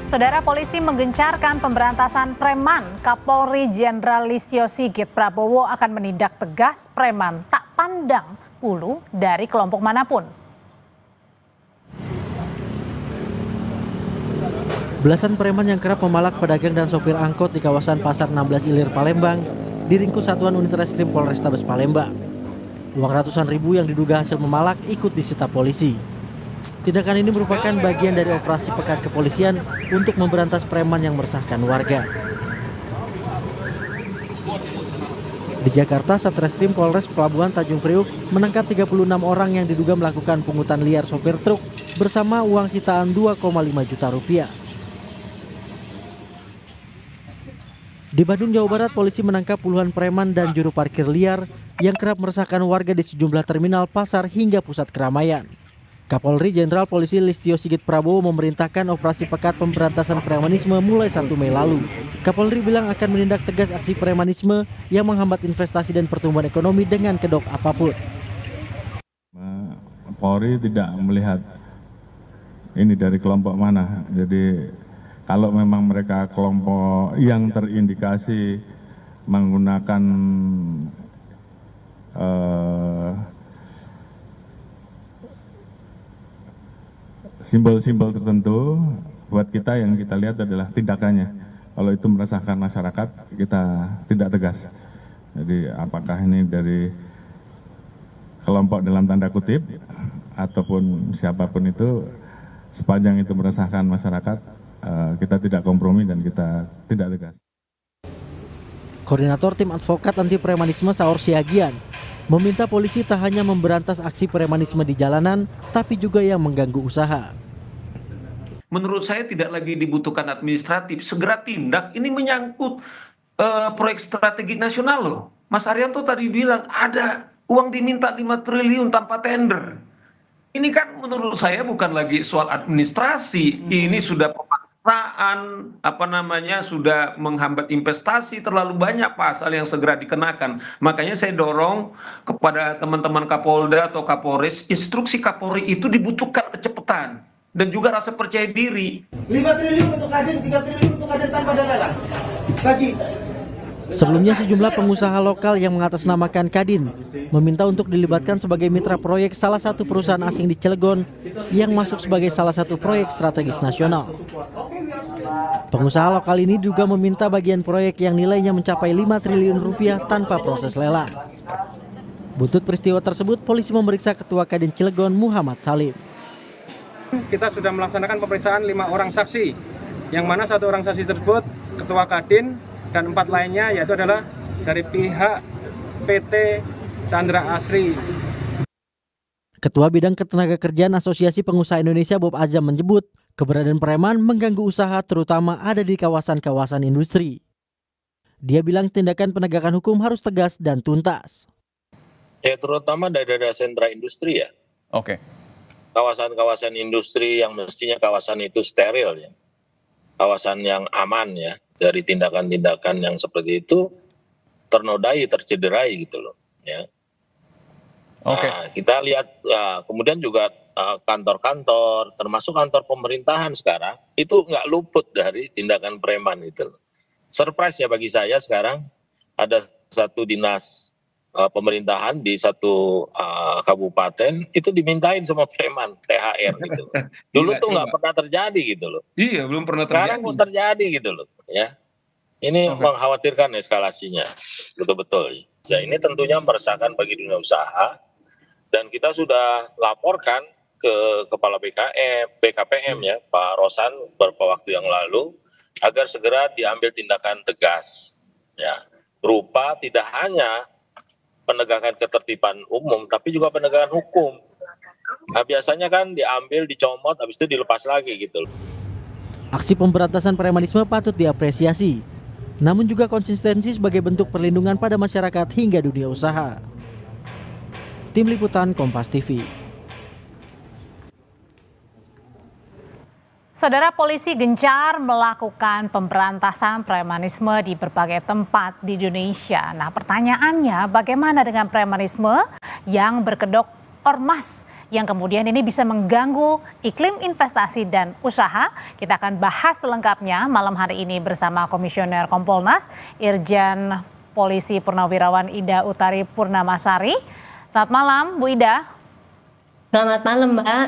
Saudara, polisi menggencarkan pemberantasan preman. Kapolri Jenderal Listio Sigit Prabowo akan menindak tegas preman tak pandang bulu dari kelompok manapun. Belasan preman yang kerap memalak pedagang dan sopir angkot di kawasan Pasar 16 Ilir, Palembang diringkus Satuan Unit Reskrim Polrestabes Palembang. Uang ratusan ribu yang diduga hasil memalak ikut disita polisi. Tindakan ini merupakan bagian dari operasi pekat kepolisian untuk memberantas preman yang meresahkan warga. Di Jakarta, Satreskrim Polres Pelabuhan Tanjung Priuk menangkap 36 orang yang diduga melakukan pungutan liar sopir truk bersama uang sitaan 2,5 juta rupiah. Di Bandung, Jawa Barat, polisi menangkap puluhan preman dan juru parkir liar yang kerap meresahkan warga di sejumlah terminal, pasar, hingga pusat keramaian. Kapolri Jenderal Polisi Listio Sigit Prabowo memerintahkan operasi pekat pemberantasan premanisme mulai 1 Mei lalu. Kapolri bilang akan menindak tegas aksi premanisme yang menghambat investasi dan pertumbuhan ekonomi dengan kedok apapun. Polri tidak melihat ini dari kelompok mana. Jadi kalau memang mereka kelompok yang terindikasi menggunakan simbol-simbol tertentu, buat kita yang kita lihat adalah tindakannya. Kalau itu meresahkan masyarakat, kita tidak tegas. Jadi apakah ini dari kelompok dalam tanda kutip ataupun siapapun itu, sepanjang itu meresahkan masyarakat, kita tidak kompromi dan kita tidak tegas. Koordinator Tim Advokat Anti Premanisme Saur Siagian meminta polisi tak hanya memberantas aksi premanisme di jalanan, tapi juga yang mengganggu usaha. Menurut saya tidak lagi dibutuhkan administratif, segera tindak. Ini menyangkut proyek strategi nasional loh. Mas Arianto tadi bilang ada uang diminta 5 triliun tanpa tender. Ini kan menurut saya bukan lagi soal administrasi, ini sudah pemaksaan, sudah menghambat investasi, terlalu banyak pasal yang segera dikenakan. Makanya saya dorong kepada teman-teman Kapolda atau Kapolres, instruksi Kapolri itu dibutuhkan kecepatan dan juga rasa percaya diri. 5 triliun untuk Kadin, 3 triliun untuk Kadin tanpa dalalan. Bagi. Sebelumnya sejumlah pengusaha lokal yang mengatasnamakan Kadin meminta untuk dilibatkan sebagai mitra proyek salah satu perusahaan asing di Cilegon yang masuk sebagai salah satu proyek strategis nasional. Pengusaha lokal ini juga meminta bagian proyek yang nilainya mencapai 5 triliun rupiah tanpa proses lelang. Buntut peristiwa tersebut, polisi memeriksa Ketua Kadin Cilegon Muhammad Salim. Kita sudah melaksanakan pemeriksaan 5 orang saksi, yang mana 1 orang saksi tersebut Ketua Kadin dan 4 lainnya yaitu adalah dari pihak PT Chandra Asri. Ketua Bidang Ketenagakerjaan Asosiasi Pengusaha Indonesia Bob Azam menyebut keberadaan preman mengganggu usaha terutama ada di kawasan-kawasan industri. Dia bilang tindakan penegakan hukum harus tegas dan tuntas. Ya terutama daerah sentra industri ya. Oke. Kawasan-kawasan industri yang mestinya kawasan itu steril ya. Kawasan yang aman ya. Dari tindakan-tindakan yang seperti itu ternodai, tercederai gitu loh ya. Oke. Nah, kita lihat kemudian juga kantor-kantor termasuk kantor pemerintahan sekarang itu nggak luput dari tindakan preman itu. Surprise ya bagi saya sekarang ada satu dinas pemerintahan di satu kabupaten itu dimintain sama preman THR gitu. Dulu tuh nggak pernah terjadi gitu loh. Iya, belum pernah terjadi. Sekarang kok terjadi gitu loh ya. Ini mengkhawatirkan eskalasinya betul-betul. Nah, ini tentunya meresahkan bagi dunia usaha dan kita sudah laporkan ke Kepala BKPM ya Pak Rosan beberapa waktu yang lalu agar segera diambil tindakan tegas ya. Berupa tidak hanya penegakan ketertiban umum, tapi juga penegakan hukum. Nah, biasanya kan diambil, dicomot, habis itu dilepas lagi gitu. Aksi pemberantasan premanisme patut diapresiasi, namun juga konsistensi sebagai bentuk perlindungan pada masyarakat hingga dunia usaha. Tim Liputan Kompas TV. Saudara, polisi gencar melakukan pemberantasan premanisme di berbagai tempat di Indonesia. Nah, pertanyaannya bagaimana dengan premanisme yang berkedok ormas yang kemudian ini bisa mengganggu iklim investasi dan usaha. Kita akan bahas selengkapnya malam hari ini bersama Komisioner Kompolnas Irjen Polisi Purnawirawan Ida Utari Purnamasari. Selamat malam Bu Ida. Selamat malam Mbak,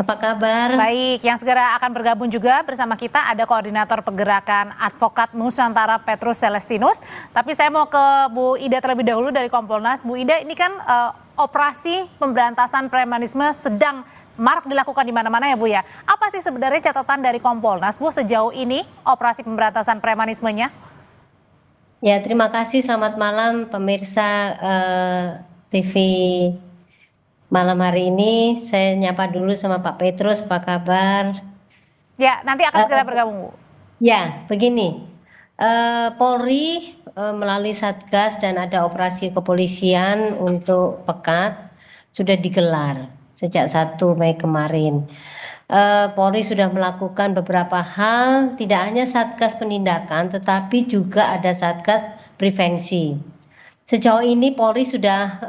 apa kabar? Baik, yang segera akan bergabung juga bersama kita ada Koordinator Pergerakan Advokat Nusantara Petrus Celestinus. Tapi saya mau ke Bu Ida terlebih dahulu dari Kompolnas. Bu Ida, ini kan operasi pemberantasan premanisme sedang marak dilakukan di mana-mana ya Bu ya. Apa sih sebenarnya catatan dari Kompolnas Bu sejauh ini operasi pemberantasan premanismenya? Ya, terima kasih. Selamat malam pemirsa TV malam hari ini. Saya nyapa dulu sama Pak Petrus, apa kabar? Ya, nanti akan segera bergabung Bu. Ya, begini. Polri melalui Satgas dan ada operasi kepolisian untuk Pekat sudah digelar sejak 1 Mei kemarin. Polri sudah melakukan beberapa hal, tidak hanya Satgas penindakan tetapi juga ada Satgas prevensi. Sejauh ini Polri sudah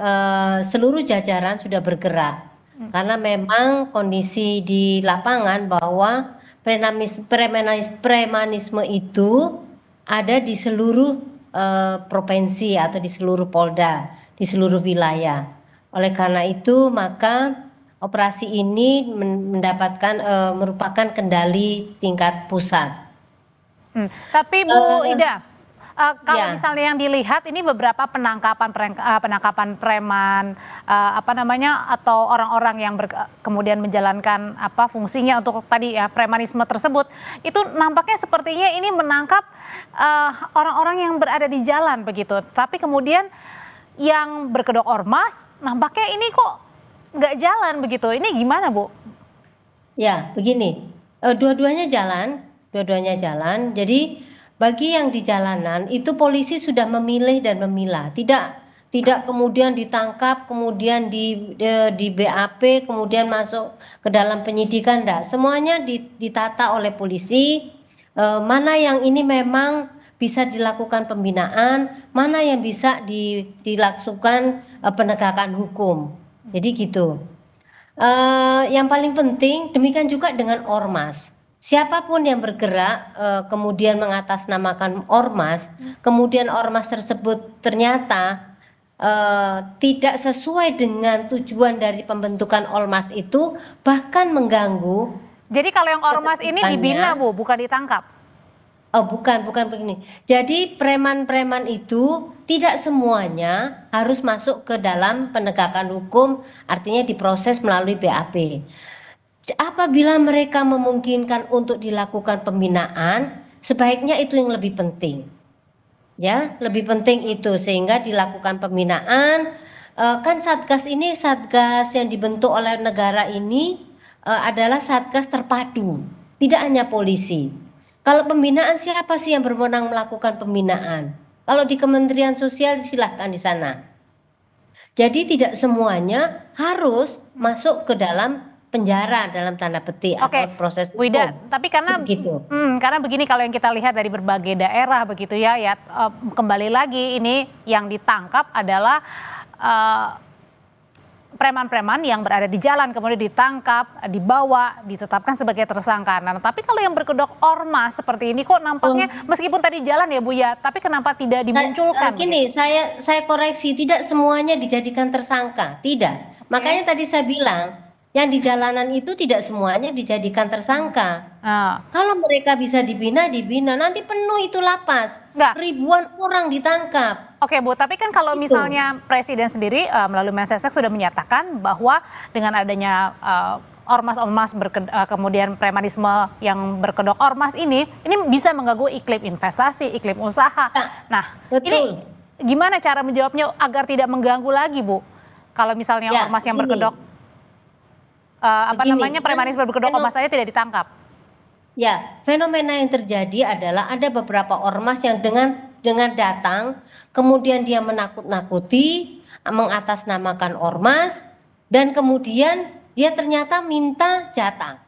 seluruh jajaran sudah bergerak karena memang kondisi di lapangan bahwa premanisme itu ada di seluruh provinsi atau di seluruh Polda, di seluruh wilayah. Oleh karena itu maka operasi ini merupakan kendali tingkat pusat. Tapi Bu Ida, kalau misalnya yang dilihat ini beberapa penangkapan preman atau orang-orang yang kemudian menjalankan fungsinya untuk tadi ya premanisme tersebut, itu nampaknya sepertinya ini menangkap orang-orang yang berada di jalan begitu. Tapi kemudian yang berkedok ormas nampaknya ini kok nggak jalan begitu. Ini gimana Bu? Ya begini, dua-duanya jalan. Jadi bagi yang di jalanan itu polisi sudah memilih dan memilah, tidak kemudian ditangkap, kemudian di BAP, kemudian masuk ke dalam penyidikan, enggak. Semuanya ditata oleh polisi, mana yang ini memang bisa dilakukan pembinaan, mana yang bisa dilakukan penegakan hukum. Jadi gitu. Yang paling penting demikian juga dengan ormas. Siapapun yang bergerak kemudian mengatasnamakan ormas, kemudian ormas tersebut ternyata tidak sesuai dengan tujuan dari pembentukan ormas itu, bahkan mengganggu. Jadi kalau yang ormas ini dibina Bu, bukan ditangkap? Oh bukan begini. Jadi preman-preman itu tidak semuanya harus masuk ke dalam penegakan hukum, artinya diproses melalui BAP. Apabila mereka memungkinkan untuk dilakukan pembinaan, sebaiknya itu yang lebih penting. Ya, lebih penting itu sehingga dilakukan pembinaan. Kan Satgas ini, Satgas yang dibentuk oleh negara ini adalah Satgas terpadu, tidak hanya polisi. Kalau pembinaan, siapa sih yang berwenang melakukan pembinaan? Kalau di Kementerian Sosial silahkan di sana. Jadi tidak semuanya harus masuk ke dalam penjara dalam tanda petik atau proses hukum. Bu Ida, tapi karena begini kalau yang kita lihat dari berbagai daerah begitu ya, kembali lagi ini yang ditangkap adalah preman-preman yang berada di jalan kemudian ditangkap, dibawa, ditetapkan sebagai tersangka. Nah, tapi kalau yang berkedok ormas seperti ini kok nampaknya meskipun tadi jalan ya Bu ya, tapi kenapa tidak dimunculkan? Gini, saya koreksi, tidak semuanya dijadikan tersangka, tidak. Makanya tadi saya bilang yang di jalanan itu tidak semuanya dijadikan tersangka. Kalau mereka bisa dibina, nanti penuh itu lapas. Ribuan orang ditangkap. Oke Bu, tapi kan kalau misalnya Presiden sendiri melalui Mensesnek sudah menyatakan bahwa dengan adanya ormas-ormas kemudian premanisme yang berkedok ormas ini bisa mengganggu iklim investasi, iklim usaha. Nah, ini gimana cara menjawabnya agar tidak mengganggu lagi Bu? Kalau misalnya ormas yang berkedok premanisme berkedok ormas saja tidak ditangkap. Ya, fenomena yang terjadi adalah ada beberapa ormas yang dengan datang, kemudian dia menakut-nakuti, mengatasnamakan ormas, dan kemudian dia ternyata minta jatah,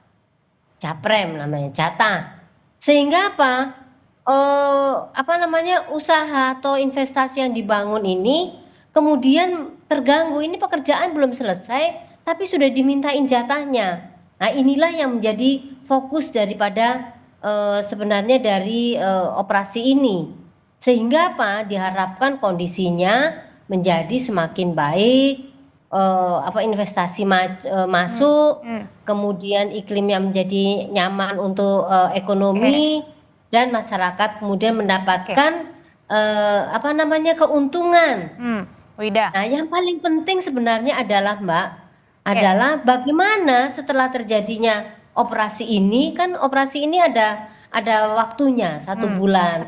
caprem namanya, jatah. Sehingga usaha atau investasi yang dibangun ini kemudian terganggu. Ini pekerjaan belum selesai, tapi sudah dimintain jatahnya. Nah, inilah yang menjadi fokus daripada sebenarnya dari operasi ini. Sehingga apa? Diharapkan kondisinya menjadi semakin baik, investasi masuk, kemudian iklimnya menjadi nyaman untuk ekonomi, dan masyarakat kemudian mendapatkan keuntungan. Wida. Nah, yang paling penting sebenarnya adalah Mbak, adalah bagaimana setelah terjadinya operasi ini, kan operasi ini ada waktunya 1 bulan.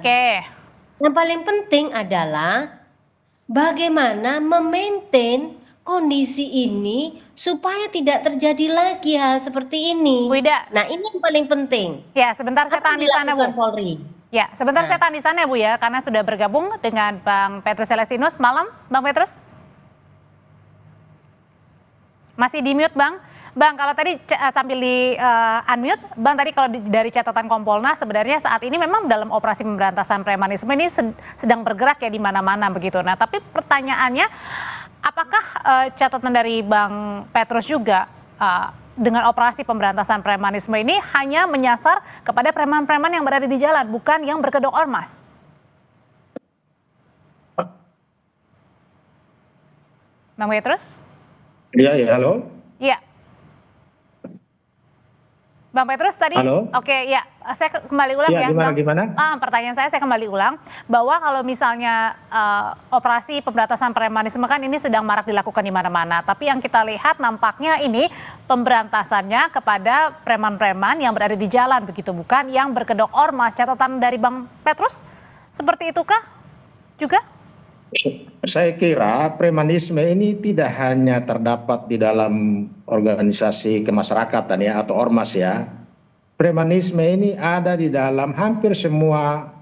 Yang paling penting adalah bagaimana memaintain kondisi ini supaya tidak terjadi lagi hal seperti ini. Wida. Nah, ini yang paling penting. Ya, sebentar saya tahan di sana, Bu. Polri. Ya, sebentar saya tahan di sana, Bu, ya, karena sudah bergabung dengan Bang Petrus Celestinus. Malam, Bang Petrus. Masih di mute, Bang. Bang, kalau tadi sambil di unmute, Bang, tadi kalau dari catatan Kompolnas sebenarnya saat ini memang dalam operasi pemberantasan premanisme ini sedang bergerak ya di mana-mana begitu. Nah, tapi pertanyaannya, apakah catatan dari Bang Petrus juga dengan operasi pemberantasan premanisme ini hanya menyasar kepada preman-preman yang berada di jalan, bukan yang berkedok ormas? Bang Petrus? Iya, halo. Iya. Bang Petrus tadi, halo? Oke, ya, saya kembali ulang ya. Gimana? Pertanyaan saya kembali ulang, bahwa kalau misalnya operasi pemberantasan premanisme kan ini sedang marak dilakukan di mana-mana. Tapi yang kita lihat nampaknya ini pemberantasannya kepada preman-preman yang berada di jalan begitu, bukan yang berkedok ormas. Catatan dari Bang Petrus, seperti itukah juga? Saya kira premanisme ini tidak hanya terdapat di dalam organisasi kemasyarakatan ya atau ormas ya. Premanisme ini ada di dalam hampir semua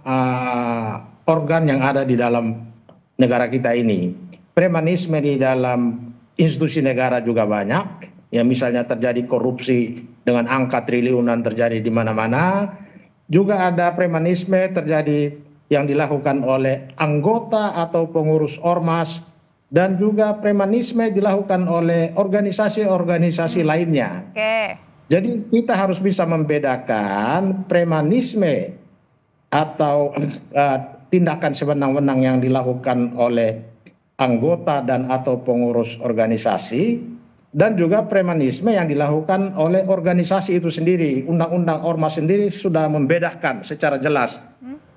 organ yang ada di dalam negara kita ini. Premanisme di dalam institusi negara juga banyak. Ya, misalnya terjadi korupsi dengan angka triliunan terjadi di mana-mana. Juga ada premanisme terjadi yang dilakukan oleh anggota atau pengurus ormas, dan juga premanisme dilakukan oleh organisasi-organisasi lainnya. Jadi kita harus bisa membedakan premanisme atau tindakan sewenang-wenang yang dilakukan oleh anggota dan atau pengurus organisasi, dan juga premanisme yang dilakukan oleh organisasi itu sendiri. Undang-undang ormas sendiri sudah membedakan secara jelas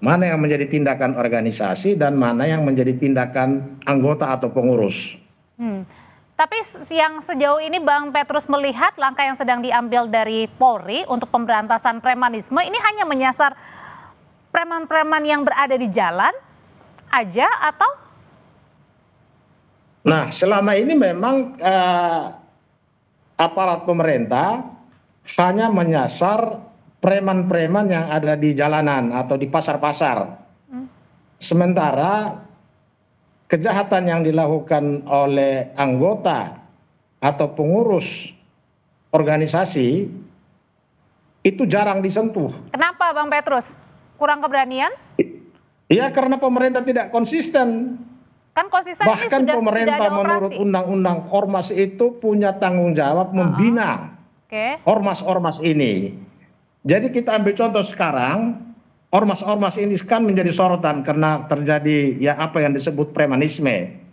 mana yang menjadi tindakan organisasi dan mana yang menjadi tindakan anggota atau pengurus. Tapi yang sejauh ini Bang Petrus melihat langkah yang sedang diambil dari Polri untuk pemberantasan premanisme ini hanya menyasar preman-preman yang berada di jalan aja atau? Nah, selama ini memang aparat pemerintah hanya menyasar preman-preman yang ada di jalanan atau di pasar-pasar. Sementara kejahatan yang dilakukan oleh anggota atau pengurus organisasi itu jarang disentuh. Kenapa Bang Petrus? Kurang keberanian? Iya, karena pemerintah tidak konsisten. Kan konsisten Bahkan ini pemerintah sudah menurut undang-undang ormas itu punya tanggung jawab membina ormas-ormas ini. Jadi kita ambil contoh sekarang, ormas-ormas ini kan menjadi sorotan karena terjadi ya apa yang disebut premanisme.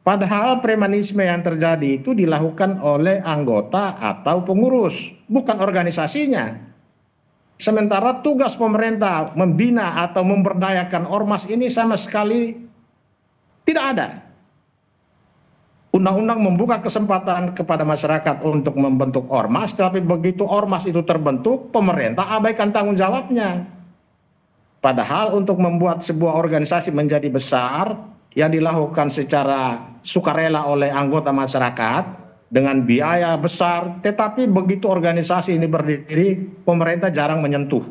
Padahal premanisme yang terjadi itu dilakukan oleh anggota atau pengurus, bukan organisasinya. Sementara tugas pemerintah membina atau memberdayakan ormas ini sama sekali tidak ada. Undang-undang membuka kesempatan kepada masyarakat untuk membentuk ormas, tapi begitu ormas itu terbentuk, pemerintah abaikan tanggung jawabnya. Padahal untuk membuat sebuah organisasi menjadi besar yang dilakukan secara sukarela oleh anggota masyarakat dengan biaya besar, tetapi begitu organisasi ini berdiri, pemerintah jarang menyentuh.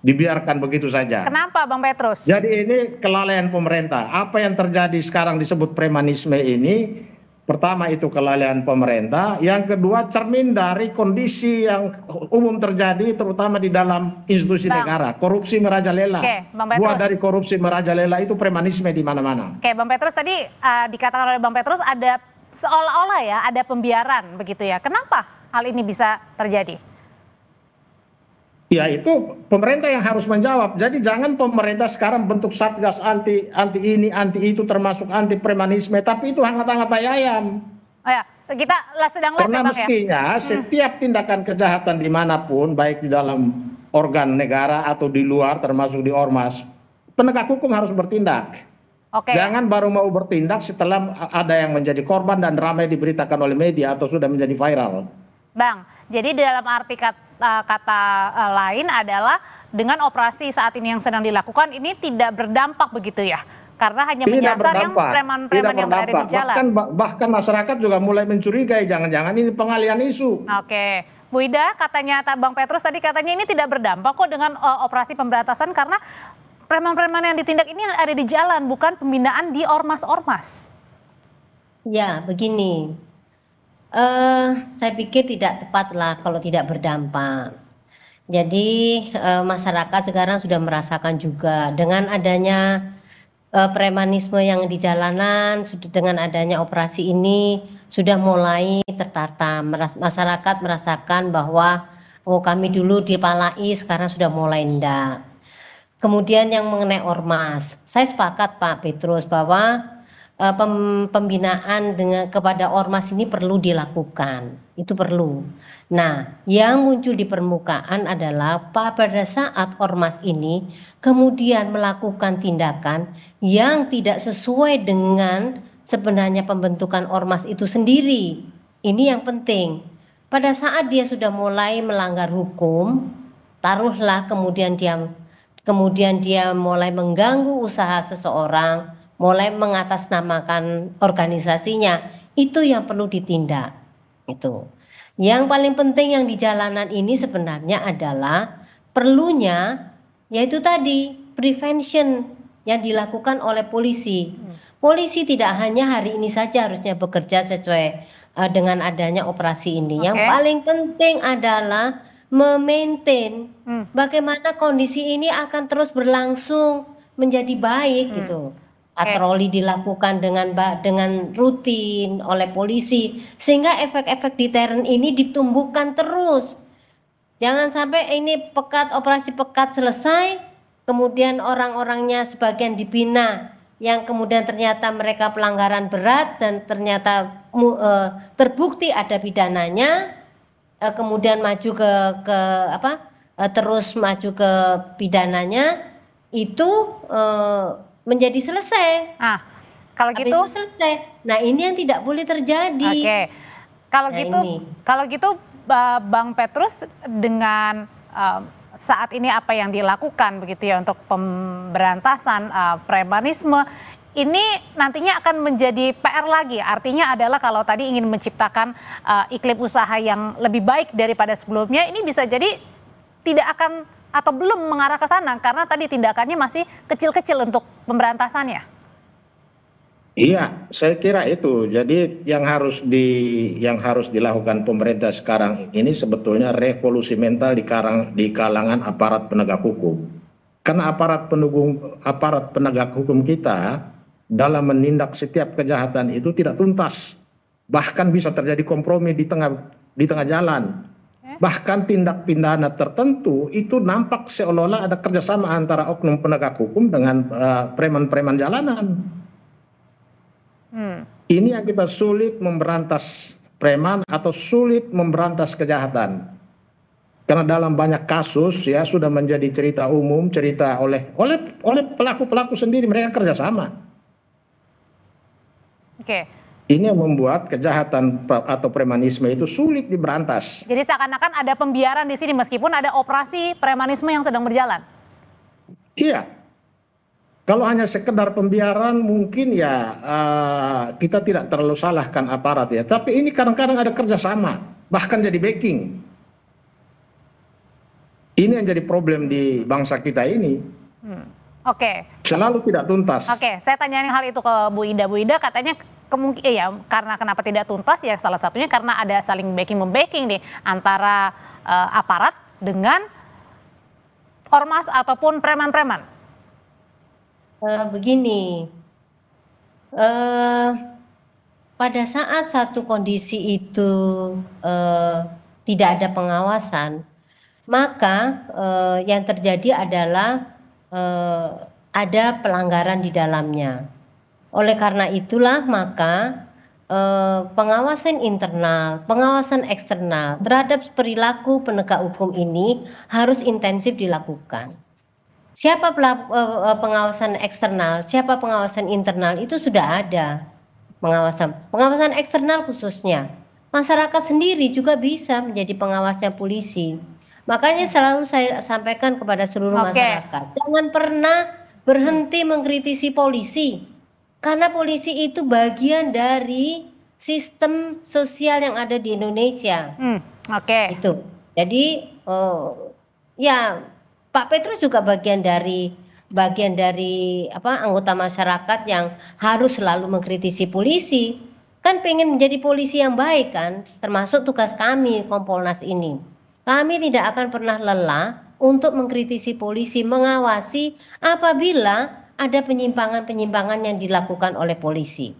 Dibiarkan begitu saja. Kenapa Bang Petrus? Jadi ini kelalaian pemerintah. Apa yang terjadi sekarang disebut premanisme ini, pertama itu kelalaian pemerintah, yang kedua cermin dari kondisi yang umum terjadi terutama di dalam institusi negara, korupsi merajalela. Buah dari korupsi merajalela itu premanisme di mana-mana. Bang Petrus tadi dikatakan oleh Bang Petrus ada seolah-olah ya ada pembiaran begitu ya. Kenapa hal ini bisa terjadi? Ya itu pemerintah yang harus menjawab. Jadi jangan pemerintah sekarang bentuk satgas anti ini, anti itu, termasuk anti premanisme, tapi itu hangat-hangat tai ayam. Oh ya, kita sedang live Karena ya Bang ya. mestinya setiap tindakan kejahatan dimanapun, baik di dalam organ negara atau di luar, termasuk di ormas, penegak hukum harus bertindak. Oke. Jangan baru mau bertindak setelah ada yang menjadi korban dan ramai diberitakan oleh media atau sudah menjadi viral. Bang, jadi dalam arti kata lain adalah dengan operasi saat ini yang sedang dilakukan ini tidak berdampak begitu ya? Karena hanya menyasar yang preman-preman yang berada di jalan. Bahkan masyarakat juga mulai mencurigai, jangan-jangan ini pengalian isu. Oke, Bu Ida, katanya Bang Petrus tadi katanya ini tidak berdampak kok dengan operasi pemberantasan karena preman-preman yang ditindak ini ada di jalan, bukan pembinaan di ormas-ormas. Ya, begini. Saya pikir tidak tepat lah kalau tidak berdampak. Jadi masyarakat sekarang sudah merasakan juga dengan adanya premanisme yang di jalanan, dengan adanya operasi ini sudah mulai tertata. Masyarakat merasakan bahwa oh kami dulu dipalai, sekarang sudah mulai enggak. Kemudian yang mengenai ormas, saya sepakat Pak Petrus bahwa pembinaan kepada ormas ini perlu dilakukan, itu perlu. Nah, yang muncul di permukaan adalah pada saat ormas ini kemudian melakukan tindakan yang tidak sesuai dengan sebenarnya pembentukan ormas itu sendiri. Ini yang penting. Pada saat dia sudah mulai melanggar hukum, taruhlah kemudian dia mulai mengganggu usaha seseorang, mulai mengatasnamakan organisasinya, itu yang perlu ditindak. Itu. Yang paling penting yang di jalanan ini sebenarnya adalah perlunya yaitu tadi prevention yang dilakukan oleh polisi. Polisi tidak hanya hari ini saja harusnya bekerja sesuai dengan adanya operasi ini. Yang paling penting adalah memaintain bagaimana kondisi ini akan terus berlangsung menjadi baik gitu. Patroli dilakukan dengan rutin oleh polisi sehingga efek-efek deterren ini ditumbuhkan terus. Jangan sampai ini operasi pekat selesai, kemudian orang-orangnya sebagian dibina yang kemudian ternyata mereka pelanggaran berat dan ternyata terbukti ada pidananya, kemudian maju terus maju ke pidananya itu menjadi selesai. Kalau gitu selesai. Nah, ini yang tidak boleh terjadi. Oke. Kalau gitu Bang Petrus dengan saat ini apa yang dilakukan begitu ya untuk pemberantasan premanisme ini nantinya akan menjadi PR lagi. Artinya adalah kalau tadi ingin menciptakan iklim usaha yang lebih baik daripada sebelumnya, ini bisa jadi tidak akan atau belum mengarah ke sana karena tadi tindakannya masih kecil-kecil untuk pemberantasannya. Iya, saya kira itu. Jadi yang harus dilakukan pemerintah sekarang ini sebetulnya revolusi mental di kalangan aparat penegak hukum. Karena aparat penegak hukum kita dalam menindak setiap kejahatan itu tidak tuntas. Bahkan bisa terjadi kompromi di tengah jalan. Bahkan tindak pidana tertentu itu nampak seolah-olah ada kerjasama antara oknum penegak hukum dengan preman-preman jalanan. Ini yang kita sulit memberantas preman atau sulit memberantas kejahatan. Karena dalam banyak kasus ya sudah menjadi cerita umum, cerita oleh pelaku-pelaku sendiri, mereka kerjasama. Ini yang membuat kejahatan atau premanisme itu sulit diberantas. Jadi seakan-akan ada pembiaran di sini meskipun ada operasi premanisme yang sedang berjalan. Iya. Kalau hanya sekedar pembiaran mungkin ya kita tidak terlalu salahkan aparat ya. Tapi ini kadang-kadang ada kerjasama, bahkan jadi backing. Ini yang jadi problem di bangsa kita ini. Selalu tidak tuntas. Saya tanyain hal itu ke Bu Ida. Bu Ida katanya kemungkinan ya karena kenapa tidak tuntas ya salah satunya karena ada saling backing-membacking nih antara aparat dengan ormas ataupun preman-preman. Begini, pada saat satu kondisi itu tidak ada pengawasan, maka yang terjadi adalah ada pelanggaran di dalamnya. Oleh karena itulah maka pengawasan internal, pengawasan eksternal terhadap perilaku penegak hukum ini harus intensif dilakukan. Siapa pengawasan eksternal, siapa pengawasan internal itu sudah ada. Pengawasan eksternal khususnya. Masyarakat sendiri juga bisa menjadi pengawasnya polisi. Makanya selalu saya sampaikan kepada seluruh masyarakat, jangan pernah berhenti mengkritisi polisi. Karena polisi itu bagian dari sistem sosial yang ada di Indonesia. Itu. Jadi ya Pak Petrus juga bagian dari anggota masyarakat yang harus selalu mengkritisi polisi. Kan pengen menjadi polisi yang baik kan, termasuk tugas kami Kompolnas ini. Kami tidak akan pernah lelah untuk mengkritisi polisi, mengawasi apabila ada penyimpangan-penyimpangan yang dilakukan oleh polisi.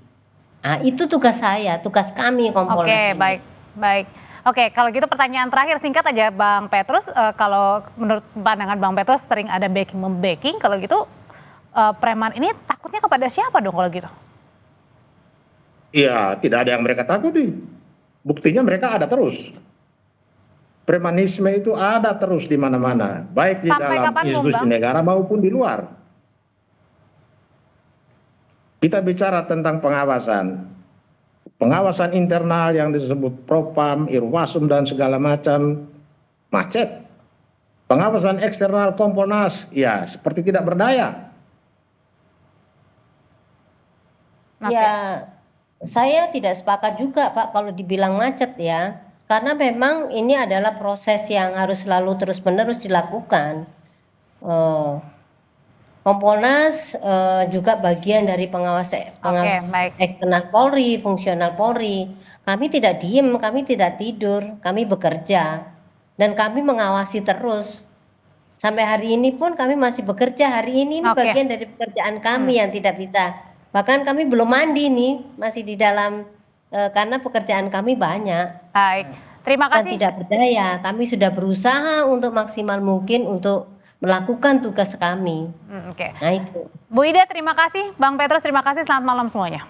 Nah, itu tugas saya, tugas kami Kompolnas. Oke, baik. Oke, kalau gitu pertanyaan terakhir singkat aja Bang Petrus, kalau menurut pandangan Bang Petrus sering ada backing-membacking, kalau gitu preman ini takutnya kepada siapa dong kalau gitu? Iya, tidak ada yang mereka takuti. Buktinya mereka ada terus. Premanisme itu ada terus di mana-mana, baik di dalam institusi negara maupun di luar. Kita bicara tentang pengawasan. Pengawasan internal yang disebut Propam, Irwasum dan segala macam macet. Pengawasan eksternal Kompolnas ya seperti tidak berdaya. Ya, saya tidak sepakat juga Pak kalau dibilang macet ya. Karena memang ini adalah proses yang harus selalu terus-menerus dilakukan. Kompolnas juga bagian dari pengawas eksternal Polri, fungsional Polri. Kami tidak diem, kami tidak tidur, kami bekerja. Dan kami mengawasi terus. Sampai hari ini pun kami masih bekerja. Hari ini bagian dari pekerjaan kami yang tidak bisa. Bahkan kami belum mandi nih, masih di dalam, karena pekerjaan kami banyak. Baik, terima kasih. Dan tidak berdaya, kami sudah berusaha untuk maksimal mungkin untuk melakukan tugas kami. Oke. Nah itu. Bu Ida terima kasih, Bang Petrus terima kasih, selamat malam semuanya.